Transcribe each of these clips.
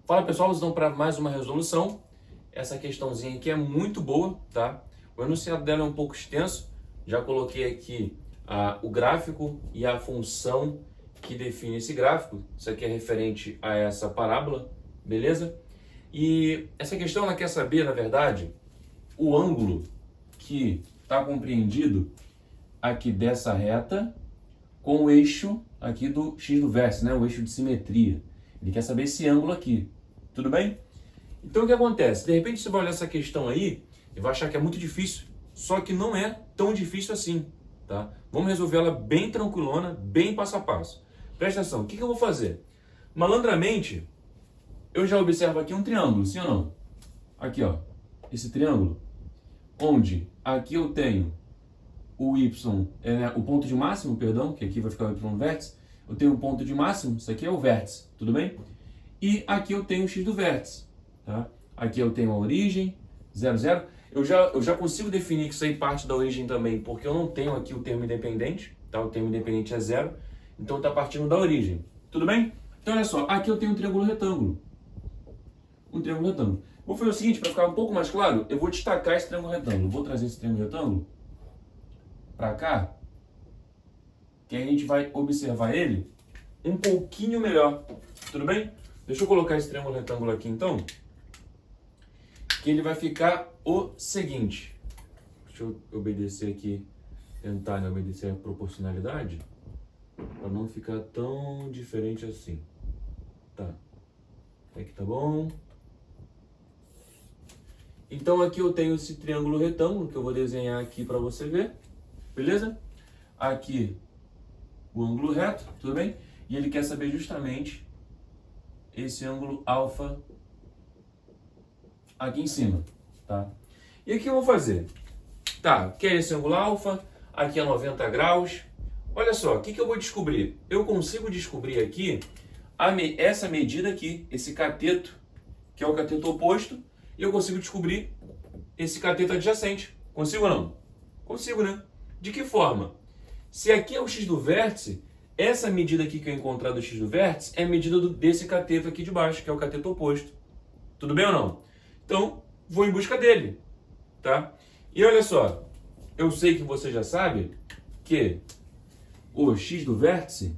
Fala pessoal, vamos então para mais uma resolução. Essa questãozinha aqui é muito boa, tá? O enunciado dela é um pouco extenso. Já coloquei aqui o gráfico e a função que define esse gráfico. Isso aqui é referente a essa parábola, beleza? E essa questão ela quer saber, na verdade, o ângulo que está compreendido aqui dessa reta com o eixo aqui do x do vértice, né? O eixo de simetria. Ele quer saber esse ângulo aqui. Tudo bem? Então o que acontece? De repente você vai olhar essa questão aí e vai achar que é muito difícil, só que não é tão difícil assim, tá? Vamos resolver ela bem tranquilona, bem passo a passo. Presta atenção, o que eu vou fazer? Malandramente, eu já observo aqui um triângulo, sim ou não? Aqui, ó, esse triângulo, onde aqui eu tenho o y, o ponto de máximo, perdão, que aqui vai ficar o y no vértice, eu tenho um ponto de máximo, isso aqui é o vértice, tudo bem? E aqui eu tenho o x do vértice, tá? Aqui eu tenho a origem, 0, 0. Eu já consigo definir que isso aí parte da origem também, porque eu não tenho aqui o termo independente, tá? O termo independente é 0, então está partindo da origem, tudo bem? Então olha só, aqui eu tenho um triângulo retângulo. Um triângulo retângulo. Vou fazer o seguinte, para ficar um pouco mais claro, eu vou destacar esse triângulo retângulo. Vou trazer esse triângulo retângulo para cá, que a gente vai observar ele um pouquinho melhor, tudo bem? Deixa eu colocar esse triângulo retângulo aqui então, que ele vai ficar o seguinte. Deixa eu obedecer aqui, tentar obedecer a proporcionalidade, para não ficar tão diferente assim. Tá, aqui tá bom. Então aqui eu tenho esse triângulo retângulo, que eu vou desenhar aqui para você ver, beleza? Aqui o ângulo reto, tudo bem? E ele quer saber justamente esse ângulo alfa aqui em cima, tá? E aqui eu vou fazer, tá, que é esse ângulo alfa, aqui é 90 graus. Olha só, o que eu vou descobrir? Eu consigo descobrir aqui essa medida aqui, esse cateto, que é o cateto oposto, e eu consigo descobrir esse cateto adjacente. Consigo ou não? Consigo, né? De que forma? Se aqui é o x do vértice, essa medida aqui que eu encontrar do x do vértice é a medida desse cateto aqui de baixo, que é o cateto oposto. Tudo bem ou não? Então, vou em busca dele, tá? E olha só, eu sei que você já sabe que o x do vértice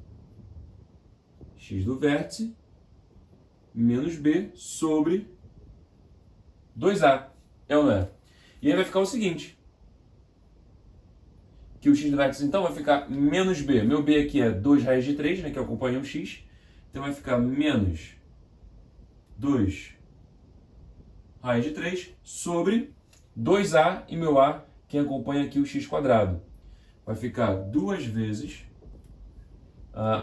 menos b sobre 2a, é ou não é? E aí vai ficar o seguinte, que o x do vértice então vai ficar menos b. Meu b aqui é 2 raiz de 3, né, que acompanha o x. Então vai ficar menos 2 raiz de 3 sobre 2a e meu a, que acompanha aqui o x quadrado. Vai ficar 2 vezes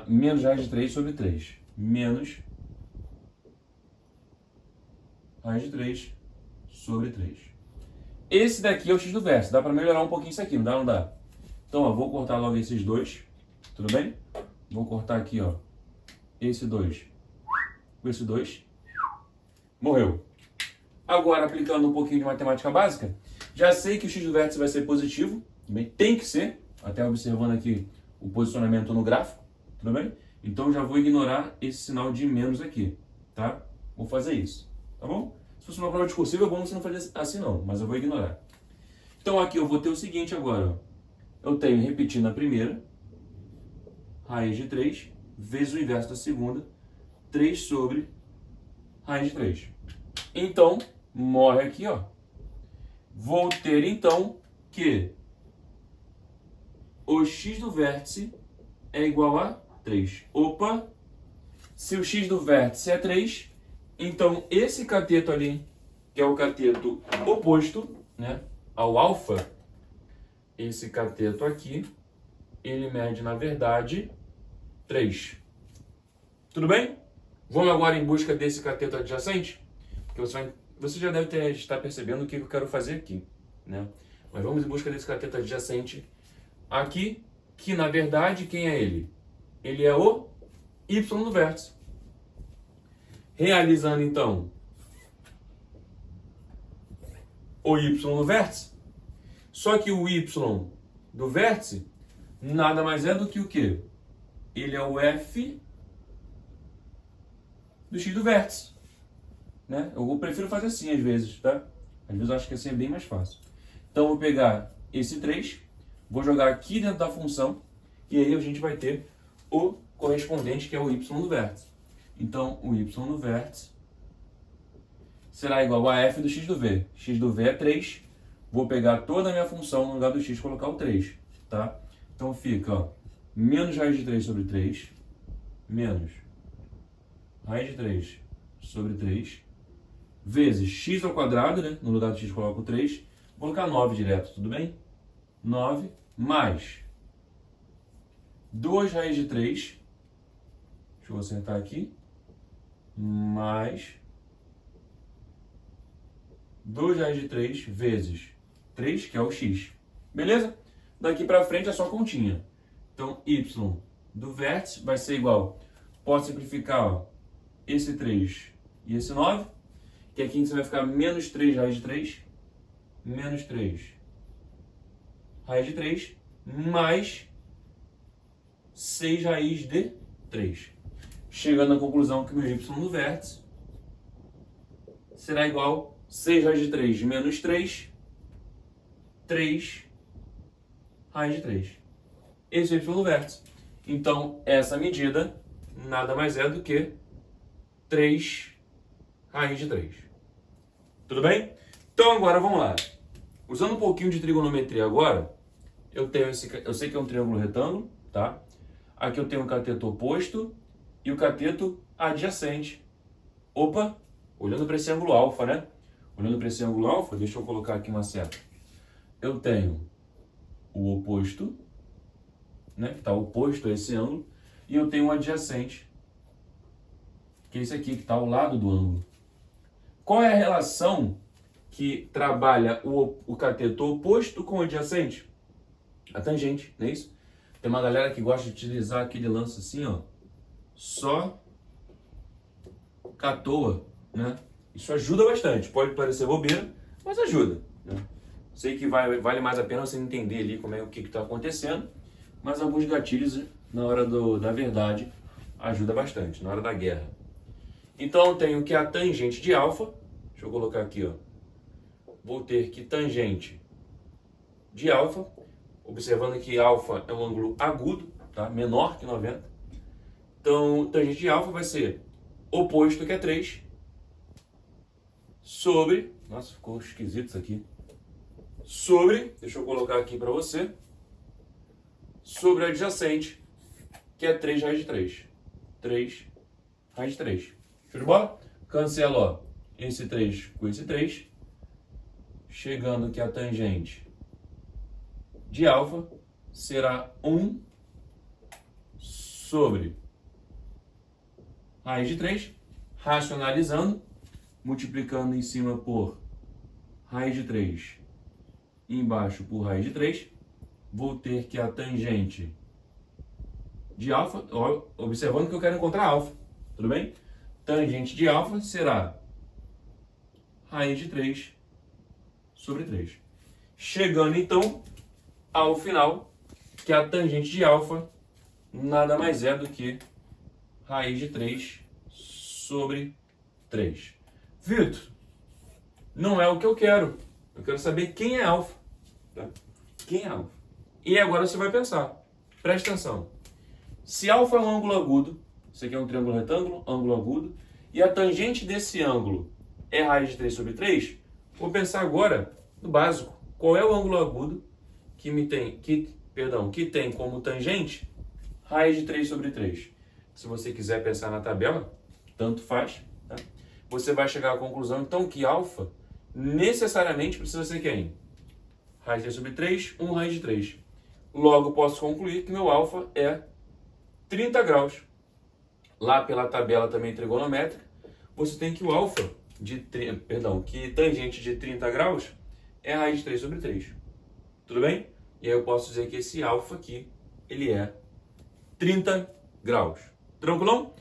menos raiz de 3 sobre 3. Menos raiz de 3 sobre 3. Esse daqui é o x do vértice. Dá para melhorar um pouquinho isso aqui, não dá? Não dá? Então, ó, vou cortar logo esses dois, tudo bem? Vou cortar aqui, ó, esse 2 com esse 2. Morreu. Agora, aplicando um pouquinho de matemática básica, já sei que o x do vértice vai ser positivo, também tem que ser, até observando aqui o posicionamento no gráfico, tudo bem? Então, já vou ignorar esse sinal de menos aqui, tá? Vou fazer isso, tá bom? Se fosse uma prova discursiva, é bom você não fazer assim não, mas eu vou ignorar. Então, aqui eu vou ter o seguinte agora, ó. Eu tenho, repetindo a primeira, raiz de 3, vezes o inverso da segunda, 3 sobre raiz de 3. Então, morre aqui, ó. Vou ter, então, que o x do vértice é igual a 3. Opa! Se o x do vértice é 3, então esse cateto ali, que é o cateto oposto, né, ao alfa, esse cateto aqui, ele mede, na verdade, 3. Tudo bem? Vamos agora em busca desse cateto adjacente? Porque você já deve estar percebendo o que eu quero fazer aqui, né? Mas vamos em busca desse cateto adjacente aqui, que, na verdade, quem é ele? Ele é o y do vértice. Realizando, então, o y no vértice, só que o y do vértice nada mais é do que o quê? Ele é o f do x do vértice. né? Eu prefiro fazer assim às vezes, tá? Às vezes eu acho que assim é bem mais fácil. Então eu vou pegar esse 3, vou jogar aqui dentro da função, e aí a gente vai ter o correspondente, que é o y do vértice. Então o y do vértice será igual a f do x do v. X do v é 3, vou pegar toda a minha função no lugar do x e colocar o 3, tá? Então fica, ó, menos raiz de 3 sobre 3, menos raiz de 3 sobre 3, vezes x ao quadrado, né? No lugar do x coloco o 3, vou colocar 9 direto, tudo bem? 9 mais 2 raiz de 3, deixa eu acertar aqui, mais 2 raiz de 3 vezes 3, que é o x. Beleza? Daqui para frente é só continha. Então, y do vértice vai ser igual, posso simplificar, ó, esse 3 e esse 9, que aqui você vai ficar menos 3 raiz de 3, menos 3 raiz de 3, mais 6 raiz de 3. Chegando à conclusão que o meu y do vértice será igual a 6 raiz de 3 menos 3, 3 raiz de 3. Esse é o y do vértice. Então, essa medida nada mais é do que 3 raiz de 3. Tudo bem? Então, agora vamos lá. Usando um pouquinho de trigonometria agora, eu sei que é um triângulo retângulo, tá? Aqui eu tenho o cateto oposto e o cateto adjacente. Opa, olhando para esse ângulo alfa, né? Olhando para esse ângulo alfa, deixa eu colocar aqui uma seta. Eu tenho o oposto, né? Que está oposto a esse ângulo, e eu tenho o adjacente, que é esse aqui, que está ao lado do ângulo. Qual é a relação que trabalha o cateto oposto com o adjacente? A tangente, não é isso? Tem uma galera que gosta de utilizar aquele lance assim, ó, só catoa, né? Isso ajuda bastante. Pode parecer bobeira, mas ajuda, né? Sei que vale mais a pena você entender ali como é o que está acontecendo, mas alguns gatilhos na hora da verdade ajuda bastante, na hora da guerra. Então eu tenho que a tangente de alfa, deixa eu colocar aqui, ó, vou ter que tangente de alfa, observando que alfa é um ângulo agudo, tá? Menor que 90. Então, tangente de alfa vai ser oposto, que é 3, sobre... Nossa, ficou esquisito isso aqui. Sobre, deixa eu colocar aqui para você, sobre adjacente, que é 3 raiz de 3. 3 raiz de 3. Show de bola? Cancela, ó, esse 3 com esse 3, chegando que a tangente de alfa será 1 sobre raiz de 3, racionalizando, multiplicando em cima por raiz de 3 e embaixo por raiz de 3, vou ter que a tangente de alfa, ó, observando que eu quero encontrar alfa, tudo bem? Tangente de alfa será raiz de 3 sobre 3. Chegando então ao final, que a tangente de alfa nada mais é do que raiz de 3 sobre 3. Vitor, não é o que eu quero. Eu quero saber quem é alfa. Tá? Quem é alfa? E agora você vai pensar. Presta atenção. Se alfa é um ângulo agudo, isso aqui é um triângulo retângulo, ângulo agudo, e a tangente desse ângulo é raiz de 3 sobre 3, vou pensar agora no básico. Qual é o ângulo agudo que tem como tangente raiz de 3 sobre 3? Se você quiser pensar na tabela, tanto faz, tá? Você vai chegar à conclusão, então, que alfa necessariamente precisa ser quem? Raiz de 3 sobre 3, 1 raiz de 3. Logo, posso concluir que meu alfa é 30 graus. Lá pela tabela também trigonométrica, você tem que o alfa que tangente de 30 graus é a raiz de 3 sobre 3. Tudo bem? E aí eu posso dizer que esse alfa aqui, ele é 30 graus. Tranquilão?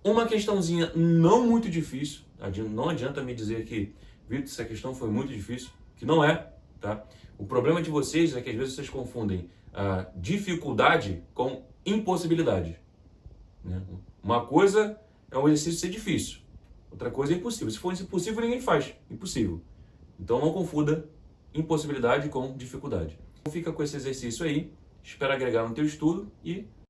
Uma questãozinha não muito difícil. Não adianta me dizer que, Vitor, essa questão foi muito difícil, que não é, tá? O problema de vocês é que às vezes vocês confundem a dificuldade com impossibilidade, né? Uma coisa é um exercício ser difícil, Outra coisa é impossível. Se for impossível, ninguém faz. Impossível. Então não confunda impossibilidade com dificuldade. Então fica com esse exercício aí. Espero agregar no teu estudo e